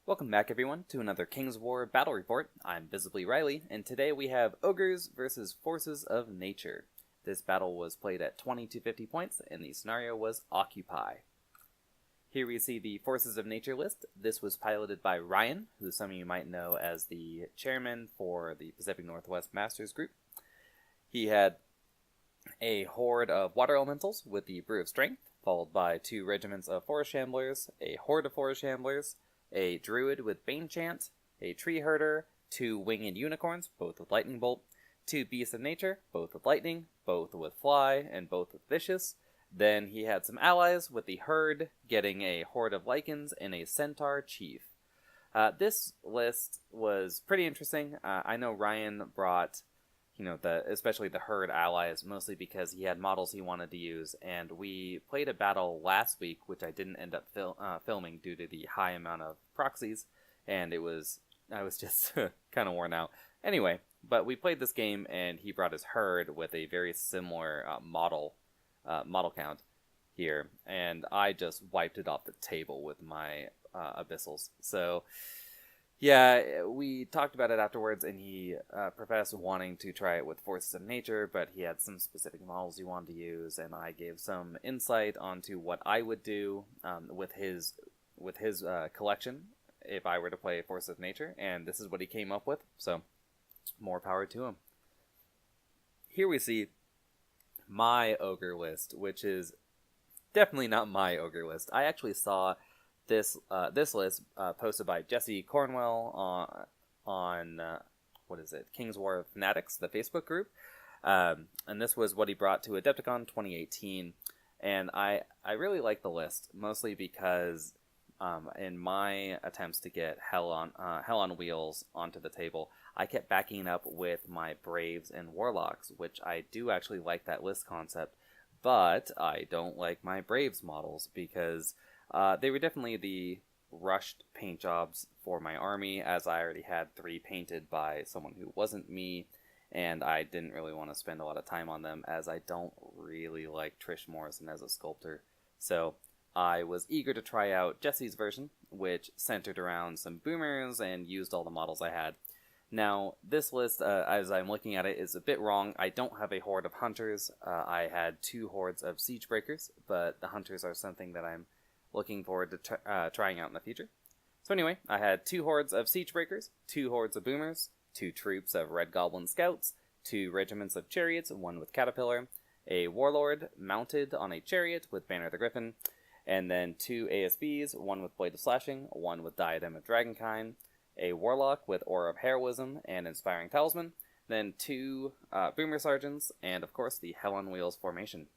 Welcome back everyone to another King's War Battle Report. I'm Visibly Riley, and today we have Ogres versus Forces of Nature. This battle was played at 20 to 50 points, and the scenario was Occupy. Here we see the Forces of Nature list. This was piloted by Ryan, who some of you might know as the chairman for the Pacific Northwest Masters Group. He had a horde of water elementals with the Brew of Strength, followed by 2 regiments of Forest Shamblers, a horde of Forest Shamblers, a druid with Bane Chant, a tree herder, 2 winged unicorns, both with lightning bolt, 2 beasts of nature, both with lightning, both with fly, and both with vicious. Then he had some allies with the herd, getting a horde of lichens and a centaur chief. This list was pretty interesting. I know Ryan brought, especially the herd allies, mostly because he had models he wanted to use, and we played a battle last week, which I didn't end up filming due to the high amount of proxies, and I was just kind of worn out. Anyway, but we played this game, and he brought his herd with a very similar model count here, and I just wiped it off the table with my abyssals. So yeah, we talked about it afterwards, and he professed wanting to try it with Forces of Nature, but he had some specific models he wanted to use, and I gave some insight onto what I would do with his collection if I were to play Forces of Nature, and this is what he came up with, so more power to him. Here we see my ogre list, which is definitely not my ogre list. I actually saw this list posted by Jesse Cornwell on King's War Fanatics, the Facebook group, and this was what he brought to Adepticon 2018. And I really like the list, mostly because in my attempts to get Hell on Wheels onto the table, I kept backing up with my Braves and Warlocks, which I do actually like that list concept, but I don't like my Braves models because they were definitely the rushed paint jobs for my army, as I already had 3 painted by someone who wasn't me, and I didn't really want to spend a lot of time on them, as I don't really like Trish Morrison as a sculptor. So I was eager to try out Jesse's version, which centered around some boomers and used all the models I had. Now, this list, as I'm looking at it, is a bit wrong. I don't have a horde of hunters. I had 2 hordes of siege breakers, but the hunters are something that I'm looking forward to trying out in the future. So anyway, I had 2 hordes of siege breakers, 2 hordes of boomers, 2 troops of red goblin scouts, 2 regiments of chariots, 1 with caterpillar, a warlord mounted on a chariot with banner of the griffin, and then 2 ASBs, 1 with blade of slashing, 1 with diadem of dragonkind, a warlock with aura of heroism and inspiring talisman, then 2 boomer sergeants, and of course the Hell on Wheels formation.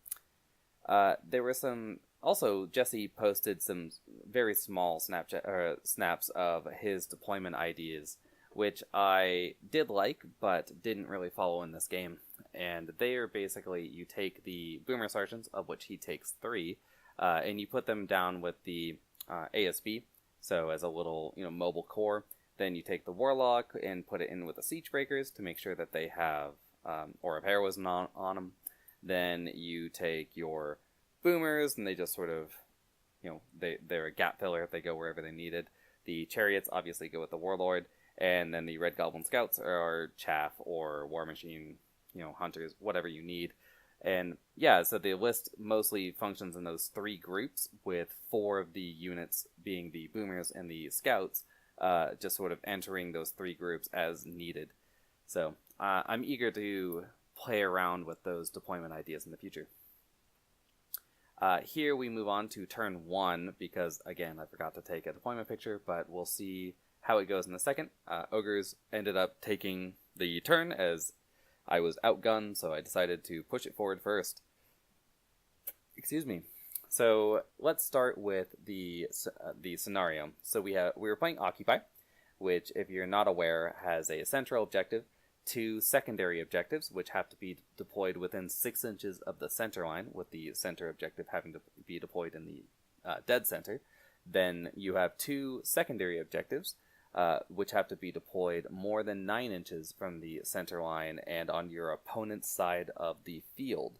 There were some. Also, Jesse posted some very small snaps of his deployment ideas, which I did like, but didn't really follow in this game. And they are basically, you take the Boomer Sergeants, of which he takes 3, and you put them down with the ASB, so as a little mobile core. Then you take the Warlock and put it in with the Siege Breakers to make sure that they have Aura of Heroism on them. Then you take your boomers, and they just sort of, they're a gap filler if they go wherever they needed. The chariots obviously go with the warlord, and then the red goblin scouts are chaff or war machine, hunters, whatever you need. And yeah, so the list mostly functions in those 3 groups, with 4 of the units being the boomers and the scouts, just sort of entering those 3 groups as needed. So I'm eager to play around with those deployment ideas in the future. Here we move on to turn 1, because, again, I forgot to take a deployment picture, but we'll see how it goes in a second. Ogres ended up taking the turn as I was outgunned, so I decided to push it forward first. Excuse me. So let's start with the scenario. So we were playing Occupy, which, if you're not aware, has a central objective, 2 secondary objectives, which have to be deployed within 6 inches of the center line, with the center objective having to be deployed in the dead center. Then you have 2 secondary objectives, which have to be deployed more than 9 inches from the center line and on your opponent's side of the field.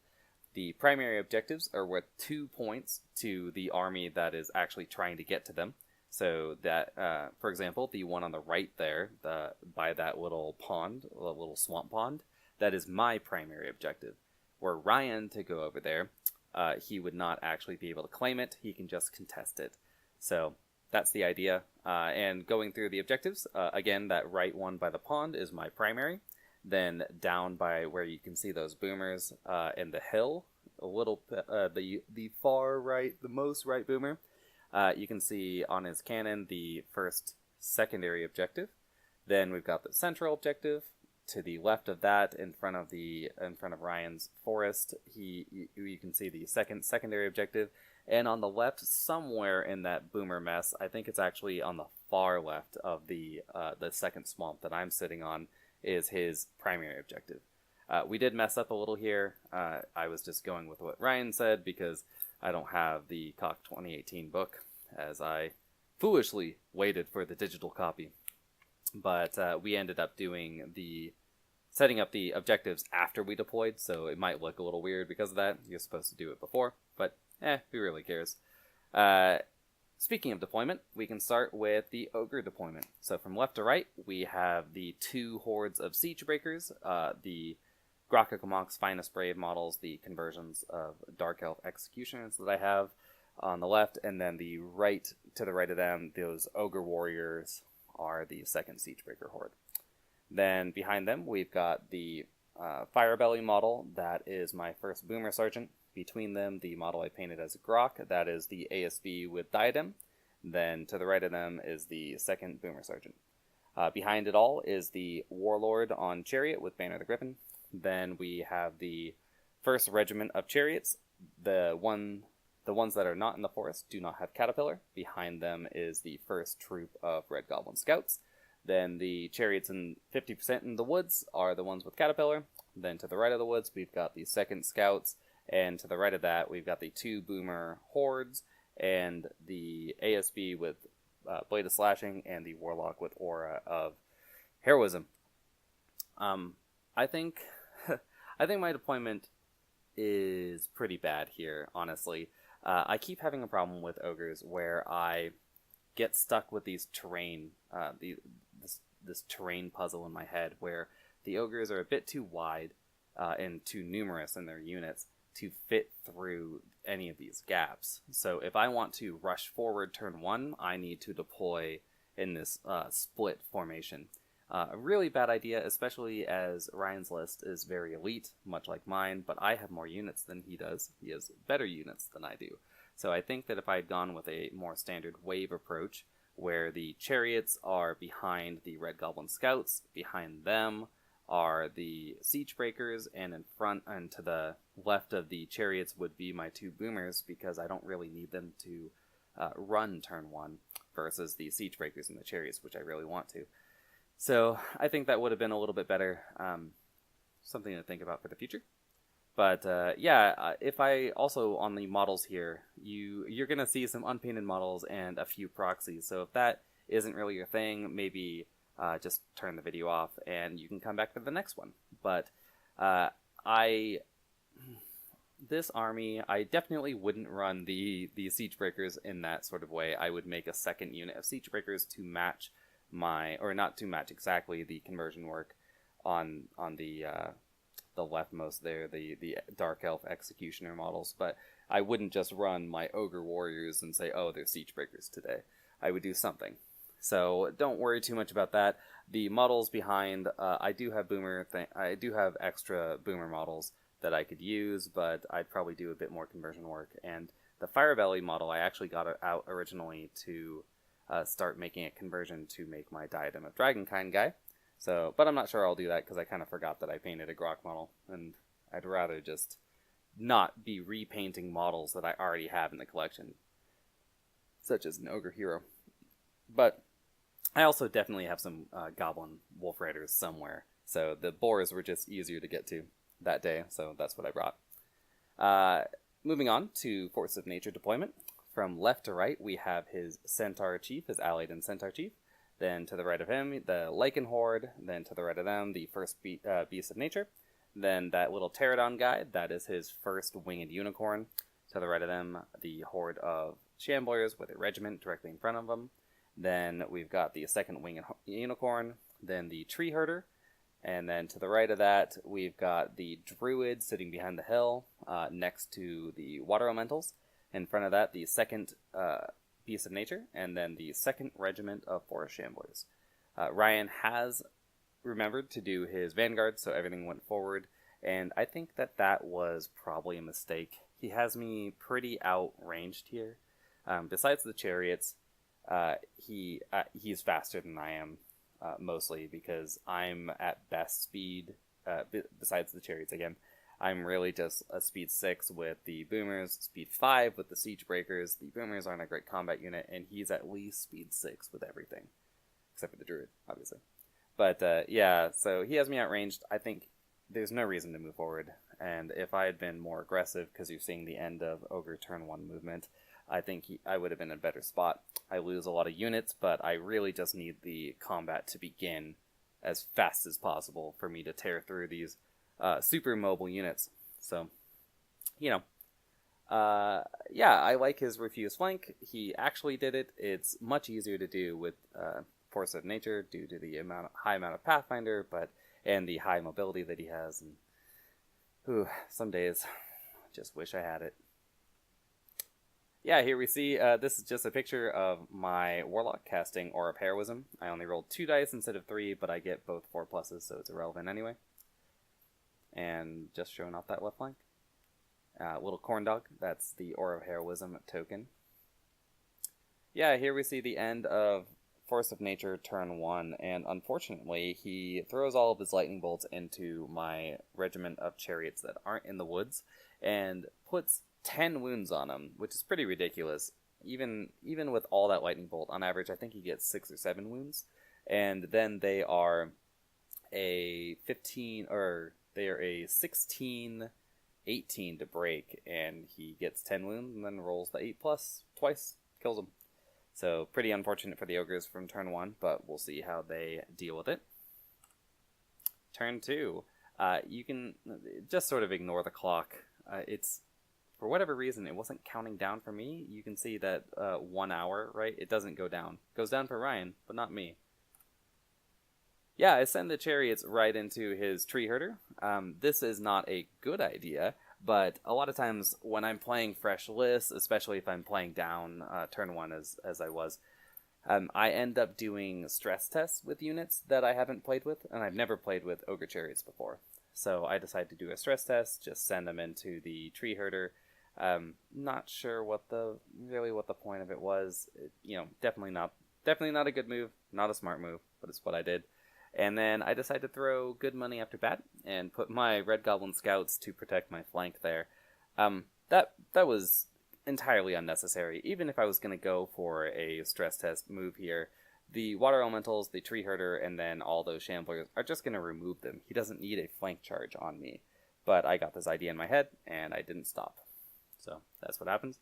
The primary objectives are worth 2 points to the army that is actually trying to get to them. So that, for example, the one on the right there, by that little pond, a little swamp pond, that is my primary objective. Were Ryan to go over there, he would not actually be able to claim it. He can just contest it. So that's the idea. And going through the objectives, again, that right one by the pond is my primary. Then down by where you can see those boomers in the hill, a little the far right, the most right boomer. You can see on his cannon the first secondary objective. Then we've got the central objective. To the left of that, in front of Ryan's forest, you can see the second secondary objective. And on the left, somewhere in that boomer mess, I think it's actually on the far left of the second swamp that I'm sitting on, is his primary objective. We did mess up a little here. I was just going with what Ryan said because I don't have the Cock 2018 book, as I foolishly waited for the digital copy. But we ended up setting up the objectives after we deployed, so it might look a little weird because of that. You're supposed to do it before, but who really cares? Speaking of deployment, we can start with the Ogre deployment. So from left to right, we have the two hordes of Siege Breakers, the Grakakamok's Finest Brave models, the conversions of Dark Elf Executioners that I have on the left, and then to the right of them, those Ogre Warriors are the second Siege Breaker horde. Then behind them, we've got the Firebelly model. That is my first Boomer Sergeant. Between them, the model I painted as a Grok. That is the ASB with Diadem. Then to the right of them is the second Boomer Sergeant. Behind it all is the Warlord on Chariot with Banner the Griffin. Then we have the first Regiment of Chariots. The ones that are not in the forest do not have Caterpillar. Behind them is the first troop of Red Goblin Scouts. Then the chariots in 50% in the woods are the ones with Caterpillar. Then to the right of the woods, we've got the second Scouts. And to the right of that, we've got the two Boomer Hordes and the ASB with Blade of Slashing and the Warlock with Aura of Heroism. I think my deployment is pretty bad here, honestly. I keep having a problem with Ogres where I get stuck with these terrain, this terrain puzzle in my head where the Ogres are a bit too wide and too numerous in their units to fit through any of these gaps. So if I want to rush forward turn one, I need to deploy in this split formation. A really bad idea, especially as Ryan's list is very elite, much like mine, but I have more units than he does. He has better units than I do. So I think that if I had gone with a more standard wave approach, where the chariots are behind the Red Goblin Scouts, behind them are the Siege Breakers, and in front and to the left of the chariots would be my two Boomers, because I don't really need them to run turn one, versus the Siege Breakers and the chariots, which I really want to. So I think that would have been a little bit better, something to think about for the future. But if I also on the models here, you're going to see some unpainted models and a few proxies. So if that isn't really your thing, maybe just turn the video off and you can come back for the next one. But this army, I definitely wouldn't run the Siege Breakers in that sort of way. I would make a second unit of Siege Breakers to match or not to match exactly the conversion work on the leftmost there, the Dark Elf Executioner models, but I wouldn't just run my Ogre Warriors and say, oh, they're Siege Breakers today. I would do something. So don't worry too much about that. The models behind, I do have extra Boomer models that I could use, but I'd probably do a bit more conversion work. And the Firebelly model, I actually got it out originally to start making a conversion to make my Diadem of Dragonkind guy. So, but I'm not sure I'll do that because I kind of forgot that I painted a Grok model, and I'd rather just not be repainting models that I already have in the collection, such as an Ogre Hero. But I also definitely have some Goblin Wolf Raiders somewhere, so the boars were just easier to get to that day, so that's what I brought. Moving on to Force of Nature deployment. From left to right, we have his Centaur Chief, his allied and Centaur Chief. Then to the right of him, the Lycan Horde. Then to the right of them, the first Beast of Nature. Then that little Pterodon guy, that is his first Winged Unicorn. To the right of them, the Horde of Shamblers with a regiment directly in front of them. Then we've got the second winged unicorn, then the tree herder, and then to the right of that, we've got the druid sitting behind the hill, next to the water elementals. In front of that, the second beast of nature, and then the second regiment of forest shamblers. Ryan has remembered to do his vanguard, so everything went forward, and I think that was probably a mistake. He has me pretty outranged here. Besides the chariots, he's faster than I am, mostly because I'm at best speed, besides the chariots again. I'm really just a speed 6 with the boomers, speed 5 with the siege breakers. The boomers aren't a great combat unit, and he's at least speed 6 with everything. Except for the druid, obviously. But, yeah, so he has me outranged. I think there's no reason to move forward. And if I had been more aggressive, because you're seeing the end of Ogre turn 1 movement, I think I would have been in a better spot. I lose a lot of units, but I really just need the combat to begin as fast as possible for me to tear through these super mobile units. So, yeah, I like his refuse flank. He actually did it. It's much easier to do with Force of Nature due to the high amount of Pathfinder, and the high mobility that he has. And some days, just wish I had it. Yeah, here we see, this is just a picture of my Warlock casting Aura of Heroism. I only rolled 2 dice instead of 3, but I get both 4 pluses, so it's irrelevant anyway. And just showing off that left flank. Little corn dog, that's the Aura of Heroism token. Yeah, here we see the end of Force of Nature turn 1, and unfortunately, he throws all of his lightning bolts into my regiment of chariots that aren't in the woods, and puts 10 wounds on him, which is pretty ridiculous. Even with all that lightning bolt, on average, I think he gets 6 or 7 wounds, and then they are a 16, 18 to break, and he gets 10 wounds, and then rolls the 8+ twice, kills him. So, pretty unfortunate for the ogres from turn 1, but we'll see how they deal with it. Turn 2. You can just sort of ignore the clock. For whatever reason, it wasn't counting down for me. You can see that 1 hour, right? It doesn't go down. It goes down for Ryan, but not me. Yeah, I send the chariots right into his tree herder. This is not a good idea, but a lot of times when I'm playing fresh lists, especially if I'm playing down turn 1 as I was, I end up doing stress tests with units that I haven't played with, and I've never played with ogre chariots before. So I decided to do a stress test, just send them into the tree herder. Not sure what the point of it was. Definitely not a good move, not a smart move, but it's what I did. And then I decided to throw good money after bad and put my Red Goblin Scouts to protect my flank there. That was entirely unnecessary. Even if I was going to go for a stress test move here, the Water Elementals, the Tree Herder, and then all those Shamblers are just going to remove them. He doesn't need a flank charge on me. But I got this idea in my head, and I didn't stop. So that's what happens.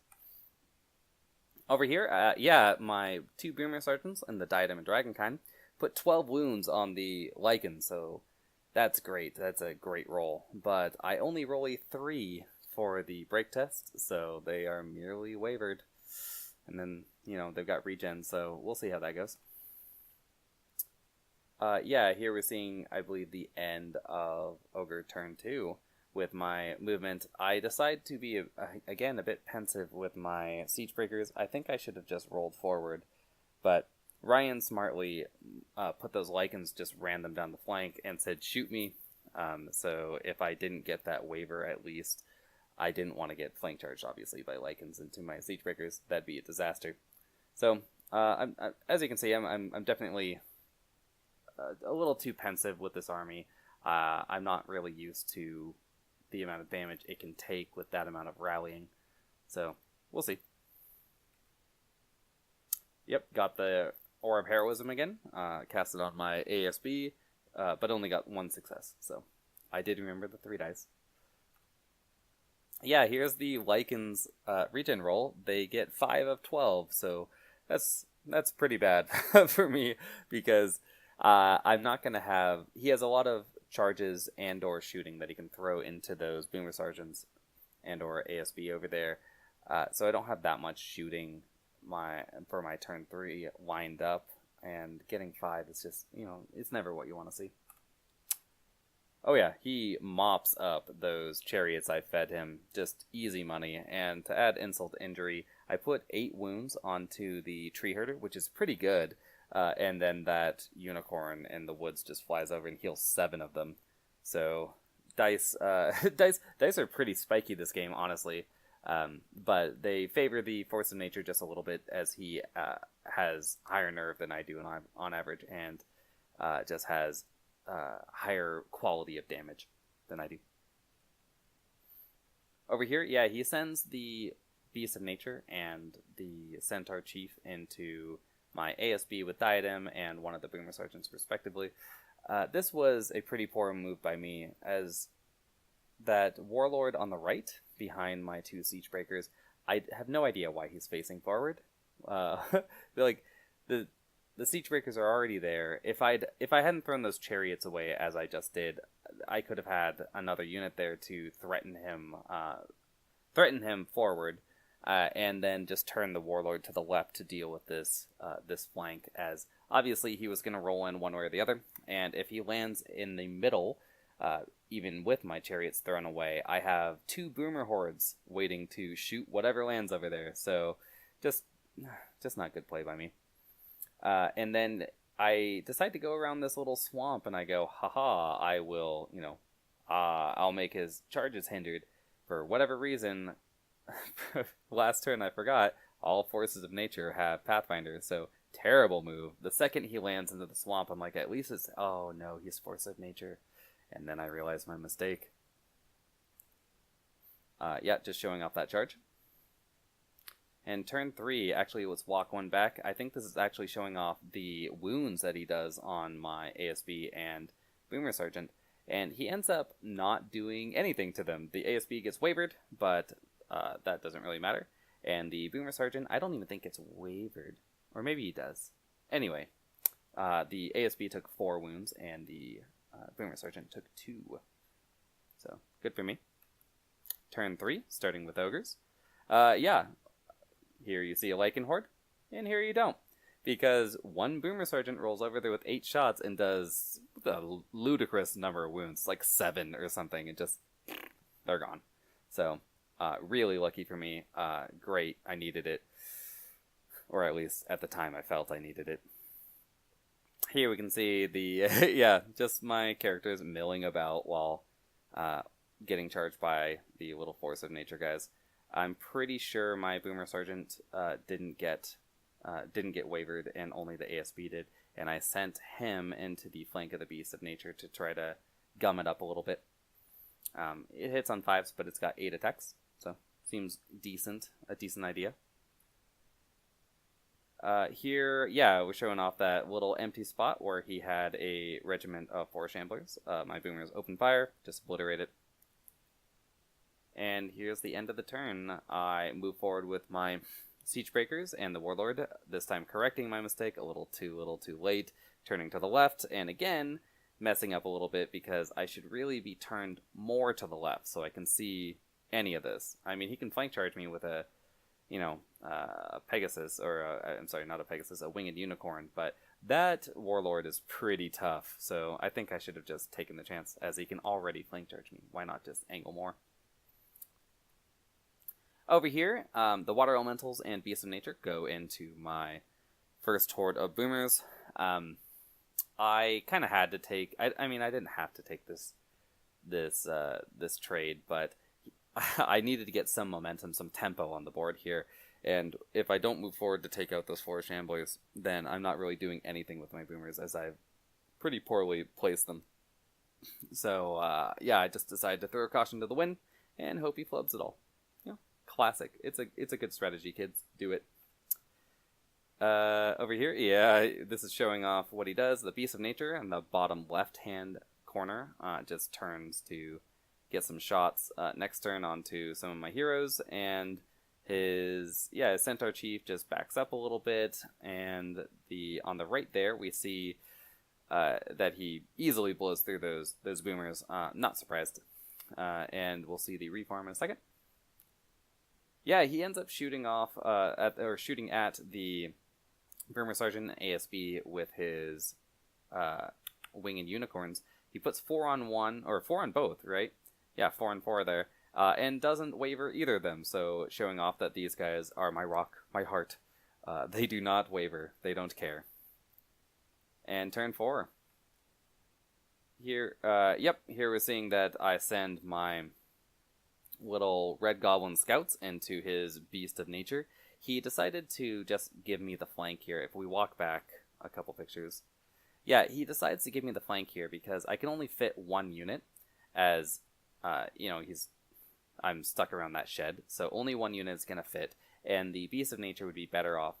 Over here, my 2 Boomer Sergeants and the Diadem and Dragonkind put 12 wounds on the Lycan, so that's great. That's a great roll. But I only roll a 3 for the break test, so they are merely wavered. And then, they've got regen, so we'll see how that goes. Here we're seeing, I believe, the end of Ogre turn 2. With my movement, I decide to be, again, a bit pensive with my Siege Breakers. I think I should have just rolled forward, but Ryan smartly put those Lycans just random down the flank and said, shoot me. So if I didn't get that waiver, at least, I didn't want to get flank charged, obviously, by Lycans into my Siege Breakers. That'd be a disaster. So, as you can see, I'm definitely a little too pensive with this army. I'm not really used to the amount of damage it can take with that amount of rallying. So, we'll see. Yep, got the Aura of Heroism again. Cast it on my ASB, but only got 1 success. So, I did remember the 3 dice. Yeah, here's the Lycan's regen roll. They get 5 of 12, so that's pretty bad for me, because I'm not going to have... He has a lot of charges and or shooting that he can throw into those Boomer Sergeants and or ASB over there. So I don't have that much shooting my turn 3 lined up, and getting 5 is just, it's never what you want to see. Oh yeah, he mops up those chariots I fed him, just easy money, and to add insult to injury, I put 8 wounds onto the tree herder, which is pretty good, and then that unicorn in the woods just flies over and heals 7 of them. So, dice are pretty spiky this game, honestly, but they favor the force of nature just a little bit, as he has higher nerve than I do on average, and just has higher quality of damage than I do. Over here, yeah, he sends the Beast of Nature and the Centaur Chief into my ASB with Diadem and one of the Boomer Sergeants, respectively. This was a pretty poor move by me, as that Warlord on the right, behind my 2 Siege Breakers, I have no idea why he's facing forward. Like, the Siege Breakers are already there. If I hadn't thrown those chariots away as I just did, I could have had another unit there to threaten him forward, and then just turn the Warlord to the left to deal with this flank, as obviously he was going to roll in one way or the other, and if he lands in the middle, even with my chariots thrown away, I have 2 Boomer Hordes waiting to shoot whatever lands over there, so just not good play by me. And then I decide to go around this little swamp, and I go, haha, I will, I'll make his charges hindered. For whatever reason, last turn I forgot, all forces of nature have Pathfinder, so terrible move. The second he lands into the swamp, I'm like, at least it's, oh no, he's force of nature. And then I realized my mistake. Yeah, just showing off that charge. And turn 3, actually, let's walk 1 back. I think this is actually showing off the wounds that he does on my ASB and Boomer Sergeant. And he ends up not doing anything to them. The ASB gets wavered, but that doesn't really matter. And the Boomer Sergeant, I don't even think it's wavered. Or maybe he does. Anyway, the ASB took 4 wounds, and the Boomer Sergeant took 2. So, good for me. Turn 3, starting with Ogres. Yeah. Here you see a Lycan Horde, and here you don't. Because one Boomer Sergeant rolls over there with 8 shots and does a ludicrous number of wounds, like 7 or something, and just, they're gone. So, really lucky for me. Great, I needed it. Or at least, at the time, I felt I needed it. Here we can see the, yeah, just my characters milling about while getting charged by the little force of nature guys. I'm pretty sure my Boomer Sergeant didn't get wavered, and only the ASB did, and I sent him into the flank of the Beast of Nature to try to gum it up a little bit. It hits on 5s, but it's got 8 attacks, so seems decent, a decent idea. Here, yeah, we're showing off that little empty spot where he had a regiment of 4 Shamblers. My Boomers open fire, just obliterate it. And here's the end of the turn. I move forward with my Siege Breakers and the Warlord, this time correcting my mistake a little too late, turning to the left, and again, messing up a little bit because I should really be turned more to the left so I can see any of this. I mean, he can flank charge me with a Pegasus, or I'm sorry, not a Pegasus, a Winged Unicorn, but that Warlord is pretty tough, so I think I should have just taken the chance, as he can already flank charge me. Why not just angle more? Over here, the Water Elementals and Beasts of Nature go into my first horde of Boomers. I kind of had to take, I mean, I didn't have to take this trade, but I needed to get some momentum, some tempo on the board here, and if I don't move forward to take out those 4 Shamblers, then I'm not really doing anything with my Boomers, as I've pretty poorly placed them. So, yeah, I just decided to throw caution to the wind, and hope he flubs it all. Classic. It's a good strategy, kids. Do it. Over here, yeah, this is showing off what he does. The Beast of Nature in the bottom left-hand corner just turns to get some shots next turn onto some of my heroes, and his Centaur Chief just backs up a little bit, and on the right there we see that he easily blows through those Boomers. Not surprised. And we'll see the reform in a second. Yeah, he ends up shooting off shooting at the Boomer Sergeant ASB with his winged unicorns. He puts 4 on 1, or 4 on both, right? Yeah, 4 on 4 there. And doesn't waver either of them, so showing off that these guys are my rock, my heart. They do not waver. They don't care. And turn 4. Here we're seeing that I send my little red goblin scouts into his beast of nature. He decided to just give me the flank here. If we walk back a couple pictures, yeah, he decides to give me the flank here because I can only fit 1 unit, as I'm stuck around that shed, so only 1 unit is gonna fit, and the beast of nature would be better off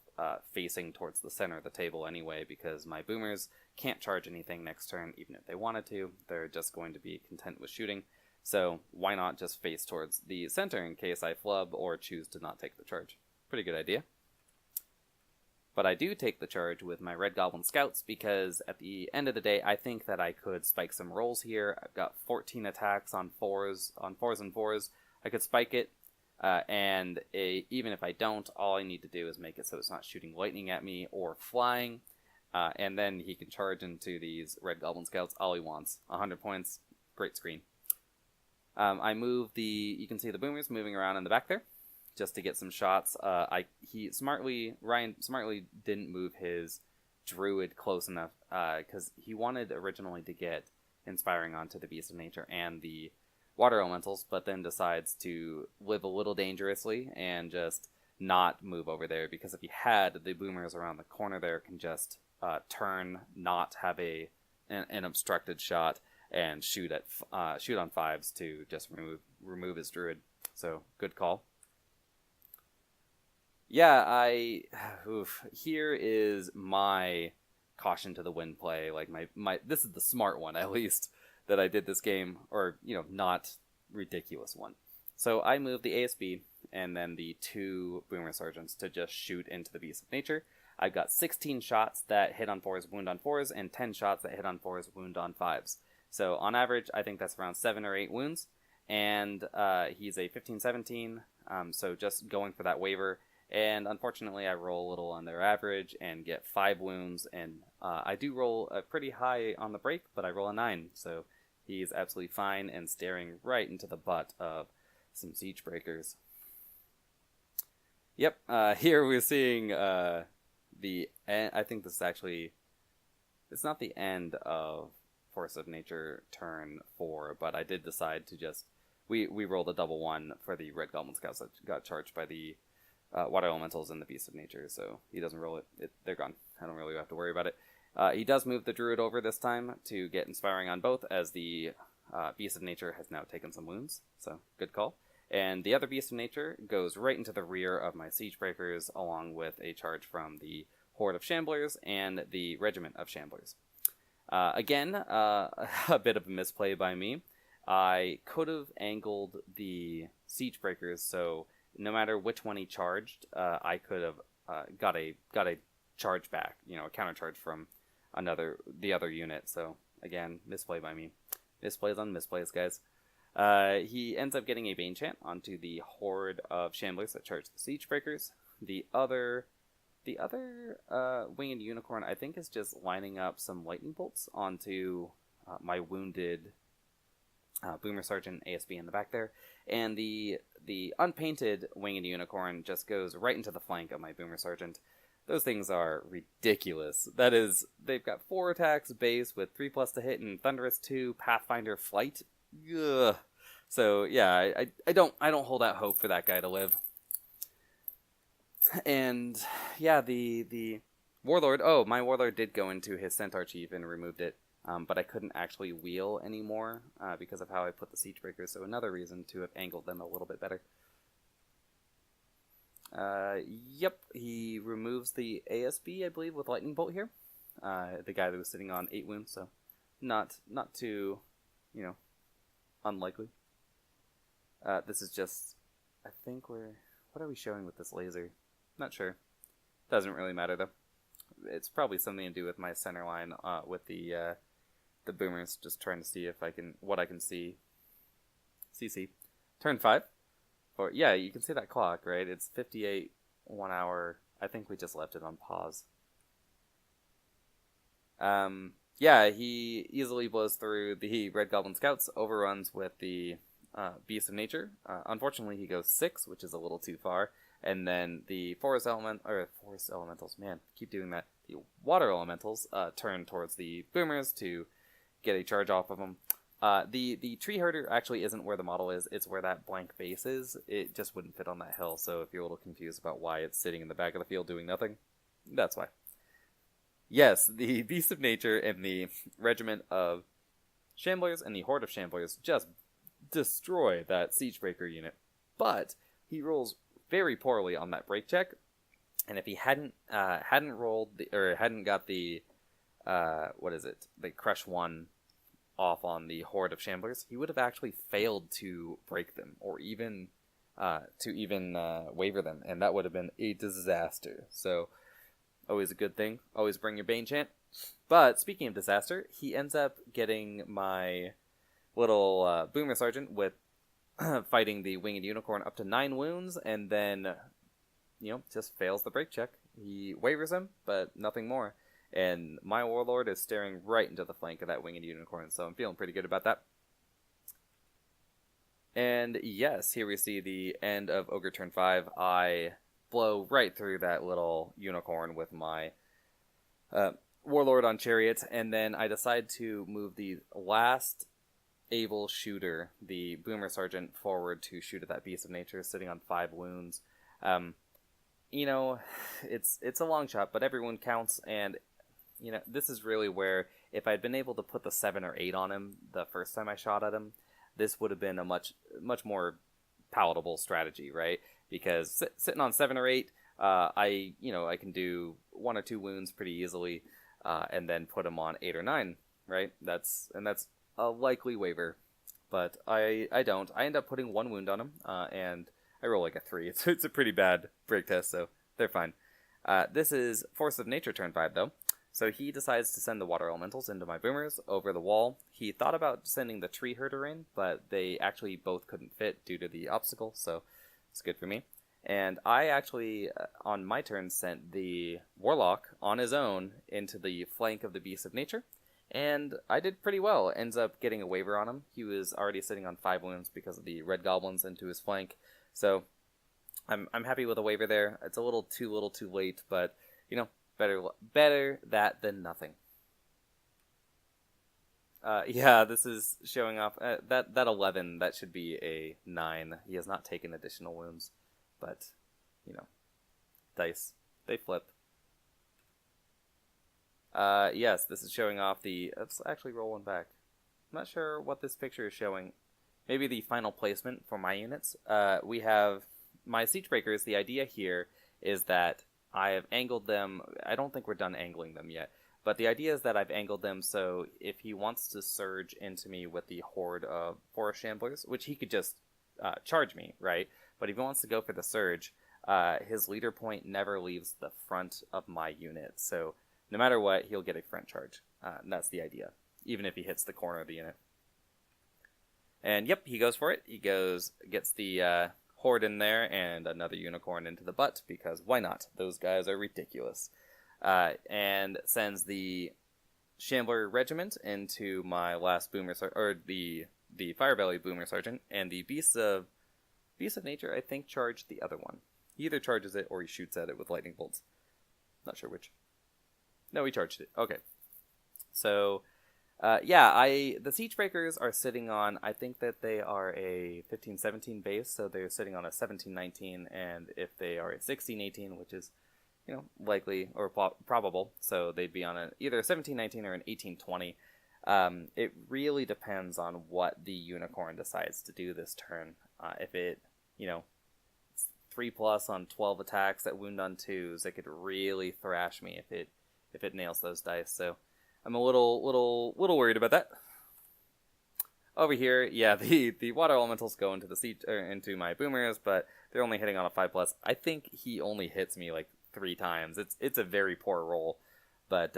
facing towards the center of the table anyway, because my boomers can't charge anything next turn, even if they wanted to. They're just going to be content with shooting. So why not just face towards the center in case I flub or choose to not take the charge? Pretty good idea. But I do take the charge with my Red Goblin Scouts because at the end of the day, I think that I could spike some rolls here. I've got 14 attacks on 4s and 4s. I could spike it, even if I don't, all I need to do is make it so it's not shooting lightning at me or flying, and then he can charge into these Red Goblin Scouts all he wants. 100 points, great screen. I move you can see the boomers moving around in the back there, just to get some shots. Ryan smartly didn't move his druid close enough, because he wanted originally to get inspiring onto the Beast of Nature and the water elementals, but then decides to live a little dangerously and just not move over there, because if he had, the boomers around the corner there can just turn, not have an obstructed shot, and shoot on 5s to just remove his druid. So good call. Yeah, here is my caution to the wind play. Like my this is the smart one, at least, that I did this game, or not ridiculous one. So I moved the ASB and then the 2 Boomer Sergeants to just shoot into the Beast of Nature. I've got 16 shots that hit on 4s, wound on 4s, and 10 shots that hit on 4s, wound on 5s. So on average, I think that's around 7 or 8 wounds, and he's a 15-17, so just going for that waiver. And unfortunately, I roll a little on their average and get 5 wounds, and I do roll pretty high on the break, but I roll a 9, so he's absolutely fine and staring right into the butt of some siege breakers. Yep, here we're seeing the end. I think this is actually, it's not the end of Force of Nature turn 4, but I did decide to just, we rolled a double 1 for the Red Goblin Scouts that got charged by the water elementals and the Beast of Nature, so he doesn't roll it. They're gone. I don't really have to worry about it. He does move the Druid over this time to get Inspiring on both, as the Beast of Nature has now taken some wounds, so good call. And the other Beast of Nature goes right into the rear of my Siege Breakers, along with a charge from the Horde of Shamblers and the Regiment of Shamblers. Again, a bit of a misplay by me. I could have angled the Siege Breakers, so no matter which one he charged, I could have got a charge back, a counter charge from the other unit. So again, misplay by me. Misplays on misplays, guys. He ends up getting a Bane Chant onto the Horde of Shamblers that charge the Siege Breakers. The other Winged Unicorn, I think, is just lining up some Lightning Bolts onto my wounded Boomer Sergeant ASB in the back there. And the unpainted Winged Unicorn just goes right into the flank of my Boomer Sergeant. Those things are ridiculous. That is, they've got 4 attacks base with 3+ to hit and Thunderous 2, Pathfinder Flight. Ugh. So yeah, I don't hold out hope for that guy to live. And yeah, the Warlord, my Warlord did go into his Centaur Chief and removed it, but I couldn't actually wheel anymore because of how I put the Siege Breakers, so another reason to have angled them a little bit better. Yep, he removes the ASB, I believe, with Lightning Bolt here. The guy that was sitting on 8 wounds, so not too, unlikely. This is just, I think what are we showing with this laser? Not sure. Doesn't really matter though. It's probably something to do with my center line with the boomers, just trying to see if what I can see. CC. Turn 5. Or yeah, you can see that clock, right? It's 58 1 hour. I think we just left it on pause. Yeah, he easily blows through the Red Goblin Scouts, overruns with the Beast of Nature. Unfortunately, he goes 6, which is a little too far. And then the Forest Elementals, man, keep doing that. The Water Elementals turn towards the Boomers to get a charge off of them. The Tree Herder actually isn't where the model is, it's where that blank base is. It just wouldn't fit on that hill, so if you're a little confused about why it's sitting in the back of the field doing nothing, that's why. Yes, the Beast of Nature and the Regiment of Shamblers and the Horde of Shamblers just destroy that Siegebreaker unit. But he rolls very poorly on that break check, and if he hadn't rolled hadn't got the the Crush 1 off on the Horde of Shamblers, he would have actually failed to break them or even waver them, and that would have been a disaster. So always a good thing. Always bring your Bane Chant. But speaking of disaster, he ends up getting my little Boomer Sergeant with fighting the Winged Unicorn up to 9 wounds, and then, just fails the break check. He wavers him, but nothing more. And my Warlord is staring right into the flank of that Winged Unicorn, so I'm feeling pretty good about that. And yes, here we see the end of Ogre turn 5. I blow right through that little unicorn with my Warlord on Chariot, and then I decide to move the last able shooter, the Boomer Sergeant, forward to shoot at that Beast of Nature sitting on 5 wounds. It's a long shot, but everyone counts, and this is really where if I'd been able to put the 7 or 8 on him the first time I shot at him, this would have been a much more palatable strategy, right? Because sitting on 7 or 8, I can do 1 or 2 wounds pretty easily, and then put him on 8 or 9, right? That's a likely waiver, but I don't. I end up putting 1 wound on him, and I roll like a 3. It's a pretty bad break test, so they're fine. This is Force of Nature turn 5, though. So he decides to send the Water Elementals into my Boomers over the wall. He thought about sending the Tree Herder in, but they actually both couldn't fit due to the obstacle, so it's good for me. And I actually, on my turn, sent the Warlock on his own into the flank of the Beast of Nature, and I did pretty well. Ends up getting a waiver on him. He was already sitting on 5 wounds because of the Red Goblins into his flank, so I'm happy with a waiver there. It's a little too late, but better that than nothing. Yeah, this is showing off that 11. That should be a 9. He has not taken additional wounds, but dice, they flip. Yes, this is showing off the. Let's actually roll one back. I'm not sure what this picture is showing. Maybe the final placement for my units. We have my Siegebreakers. The idea here is that I have angled them. I don't think we're done angling them yet, but the idea is that I've angled them so if he wants to surge into me with the Horde of Forest Shamblers, which he could just charge me, right? But if he wants to go for the surge, his leader point never leaves the front of my unit, so no matter what, he'll get a front charge. And that's the idea, even if he hits the corner of the unit. And yep, he goes for it. He gets the Horde in there and another unicorn into the butt, because why not? Those guys are ridiculous. And sends the Shambler Regiment into my last Boomer or the Firebelly Boomer Sergeant, and the Beast of Nature, I think, charged the other one. He either charges it or he shoots at it with lightning bolts. Not sure which. No, he charged it. Okay. So, the Siegebreakers are sitting on, I think that they are a 15-17 base, so they're sitting on a 17-19, and if they are a 16-18, which is, likely or probable, so they'd be on either a 17-19 or an 18-20. It really depends on what the Unicorn decides to do this turn. If it, 3+ on 12 attacks that wound on 2s, it could really thrash me if it nails those dice, so I'm a little worried about that. Over here, yeah, the Water Elementals go into into my Boomers, but they're only hitting on a 5+. I think he only hits me like 3 times. It's a very poor roll, but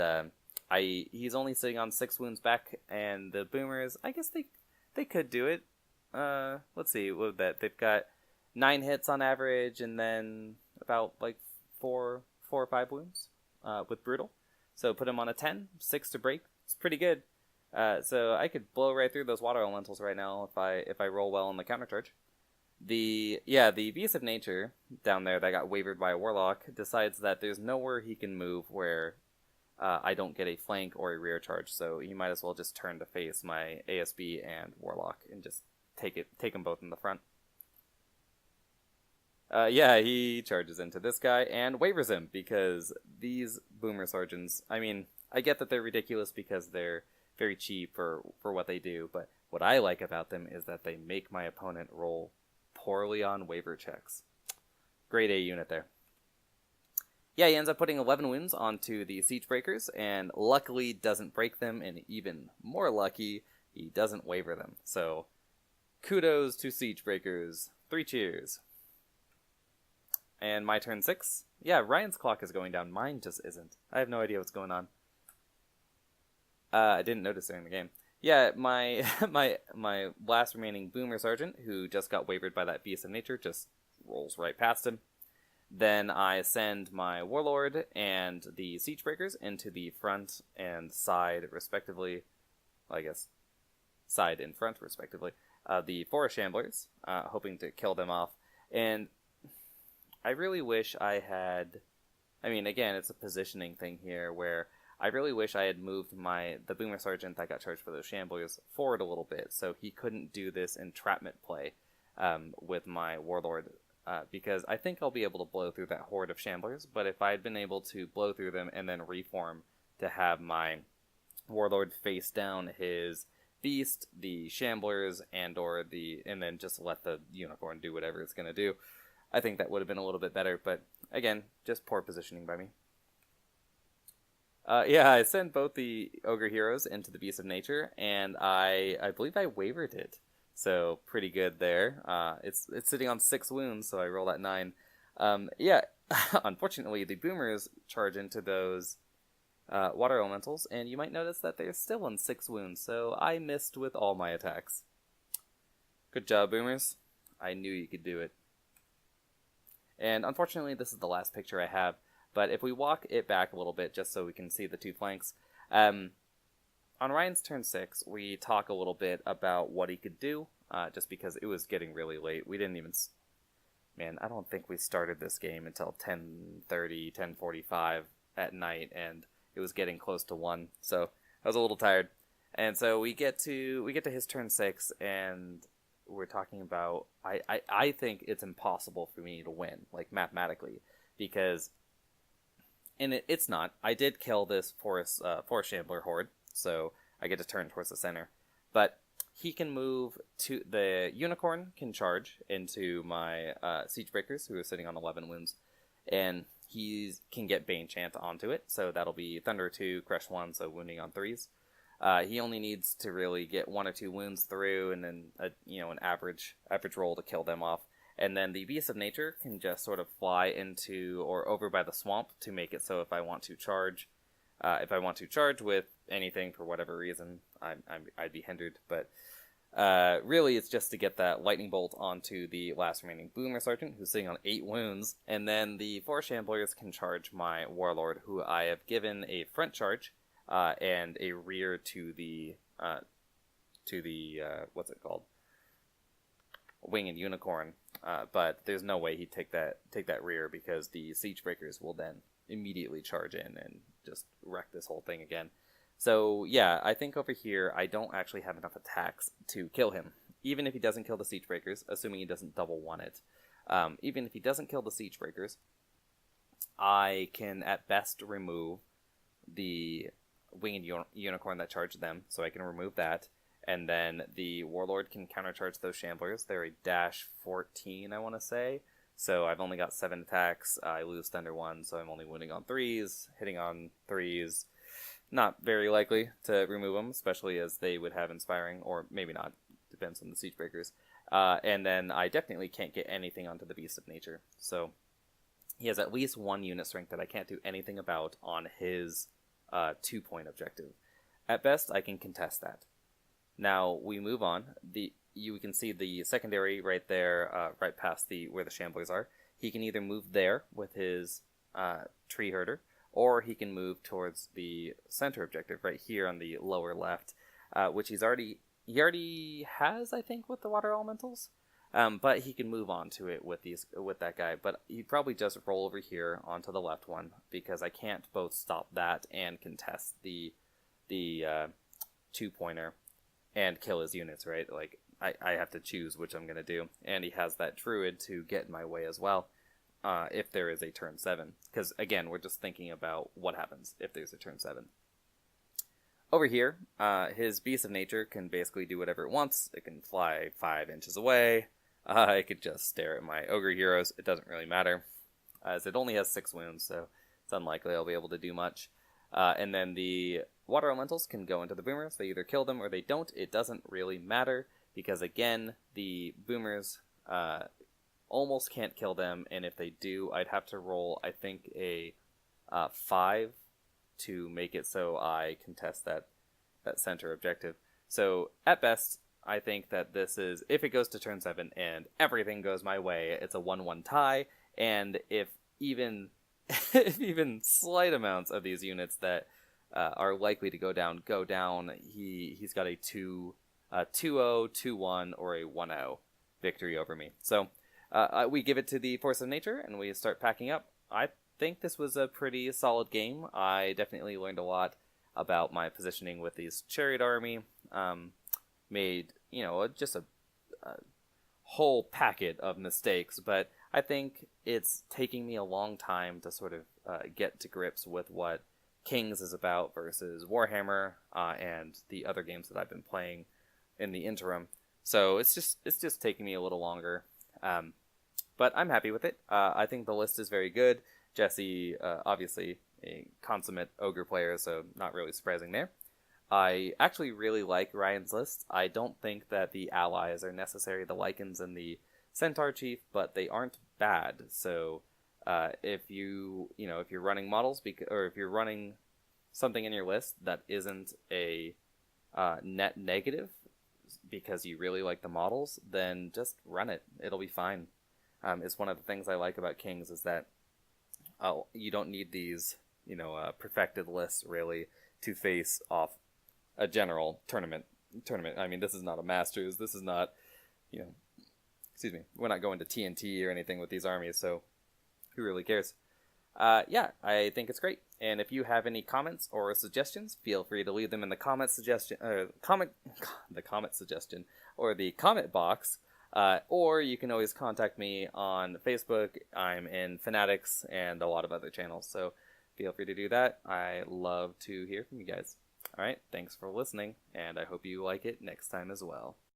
he's only sitting on 6 wounds back, and the Boomers, I guess they could do it. Let's see, what that they've got 9 hits on average, and then about like 4 or 5 wounds with brutal. So put him on a 10, 6 to break. It's pretty good. So I could blow right through those water elementals right now if I roll well on the counter charge. The Beast of Nature down there that got wavered by a Warlock decides that there's nowhere he can move where I don't get a flank or a rear charge, so he might as well just turn to face my ASB and Warlock and just take them both in the front. He charges into this guy and wavers him, because these Boomer Sergeants, I mean, I get that they're ridiculous because they're very cheap for what they do, but what I like about them is that they make my opponent roll poorly on waiver checks. Grade A unit there. Yeah, he ends up putting 11 wounds onto the Siege Breakers, and luckily doesn't break them, and even more lucky, he doesn't waver them. So, kudos to Siege Breakers. 3 cheers. And my turn 6. Yeah, Ryan's clock is going down. Mine just isn't. I have no idea what's going on. I didn't notice during the game. Yeah, my my last remaining Boomer Sergeant, who just got wavered by that Beast of Nature, just rolls right past him. Then I send my Warlord and the Siege Breakers into the front and side, respectively. I guess side and front, respectively. The Forest Shamblers, hoping to kill them off. And I really wish I had... I mean, again, it's a positioning thing here, where I really wish I had moved the Boomer Sergeant that got charged for those Shamblers forward a little bit, so he couldn't do this entrapment play with my Warlord. Because I think I'll be able to blow through that horde of Shamblers, but if I had been able to blow through them and then reform to have my Warlord face down his Beast, the Shamblers, and then just let the Unicorn do whatever it's going to do, I think that would have been a little bit better, but again, just poor positioning by me. I sent both the Ogre heroes into the Beast of Nature, and I believe I wavered it. So, pretty good there. It's sitting on 6 wounds, so I roll at 9. Unfortunately, the Boomers charge into those Water Elementals, and you might notice that they're still on 6 wounds, so I missed with all my attacks. Good job, Boomers. I knew you could do it. And unfortunately, this is the last picture I have, but if we walk it back a little bit, just so we can see the 2 flanks, on Ryan's turn 6, we talk a little bit about what he could do, just because it was getting really late. We didn't even... Man, I don't think we started this game until 10:30, 10:45 at night, and it was getting close to 1, so I was a little tired. And so we get to his turn 6, and we're talking about... I think it's impossible for me to win, like, mathematically, because... And it's not. I did kill this Forest Shambler horde, so I get to turn towards the center. But he can move to... The Unicorn can charge into my Siege Breakers, who are sitting on 11 wounds. And he can get Bane Chant onto it, so that'll be Thunder 2, Crush 1, so wounding on 3s. He only needs to really get 1 or 2 wounds through, and then an average roll to kill them off. And then the Beast of Nature can just sort of fly into or over by the swamp to make it so if I want to charge with anything for whatever reason, I'd be hindered. But really, it's just to get that lightning bolt onto the last remaining Boomer Sergeant, who's sitting on 8 wounds. And then the 4 Shamblers can charge my Warlord, who I have given a front charge and a rear to the what's it called? Winged Unicorn, but there's no way he'd take that rear, because the Siege Breakers will then immediately charge in and just wreck this whole thing again. So yeah, I think over here I don't actually have enough attacks to kill him, even if he doesn't kill the Siege Breakers, assuming he doesn't double one it. Even if he doesn't kill the Siege Breakers, I can at best remove the Winged Unicorn that charged them, so I can remove that. And then the Warlord can countercharge those Shamblers. They're a dash 14, I want to say. So I've only got 7 attacks. I lose Thunder 1, so I'm only wounding on 3s. Hitting on 3s, not very likely to remove them, especially as they would have Inspiring, or maybe not. Depends on the Siege Breakers. And then I definitely can't get anything onto the Beast of Nature. So he has at least 1 unit strength that I can't do anything about on his 2-point objective. At best, I can contest that. Now, we move on. you can see the secondary right there, right past where the shamblers are. He can either move there with his tree herder, or he can move towards the center objective right here on the lower left, which he already has, I think, with the water elementals. But he can move on to it with that guy. But he'd probably just roll over here onto the left one, because I can't both stop that and contest the 2-pointer and kill his units, right? Like, I have to choose which I'm going to do. And he has that druid to get in my way as well, if there is a turn 7. Because, again, we're just thinking about what happens if there's a turn 7. Over here, his Beast of Nature can basically do whatever it wants. It can fly 5 inches away. It could just stare at my Ogre heroes. It doesn't really matter, as it only has 6 wounds, so it's unlikely I'll be able to do much. And then the Water Elementals can go into the Boomers. They either kill them or they don't. It doesn't really matter, because, again, the Boomers almost can't kill them, and if they do, I'd have to roll, I think, a 5 to make it so I contest that center objective. So, at best, I think that this is, if it goes to turn 7 and everything goes my way, it's a 1-1 tie, and if even slight amounts of these units that are likely to go down, he's got a 2-0, 2-1, or a 1-0 victory over me. So, we give it to the Force of Nature, and we start packing up. I think this was a pretty solid game. I definitely learned a lot about my positioning with these Chariot Army. Made, just a whole packet of mistakes, but I think it's taking me a long time to sort of get to grips with what Kings is about versus Warhammer and the other games that I've been playing in the interim. So it's just taking me a little longer, but I'm happy with it. I think the list is very good. Jesse, obviously a consummate Ogre player, so not really surprising there. I actually really like Ryan's list. I don't think that the allies are necessary, the Lycans and the Centaur Chief, but they aren't bad. So if you're running models, or if you're running something in your list that isn't a net negative because you really like the models, then just run it. It'll be fine. It's one of the things I like about Kings is that you don't need these, perfected lists really to face off a general tournament. I mean, this is not a Masters. This is not, excuse me. We're not going to TNT or anything with these armies, so who really cares? Yeah, I think it's great. And if you have any comments or suggestions, feel free to leave them in the comment suggestion, or the comment box. Or you can always contact me on Facebook. I'm in Fanatics and a lot of other channels, so feel free to do that. I love to hear from you guys. Alright, thanks for listening, and I hope you like it next time as well.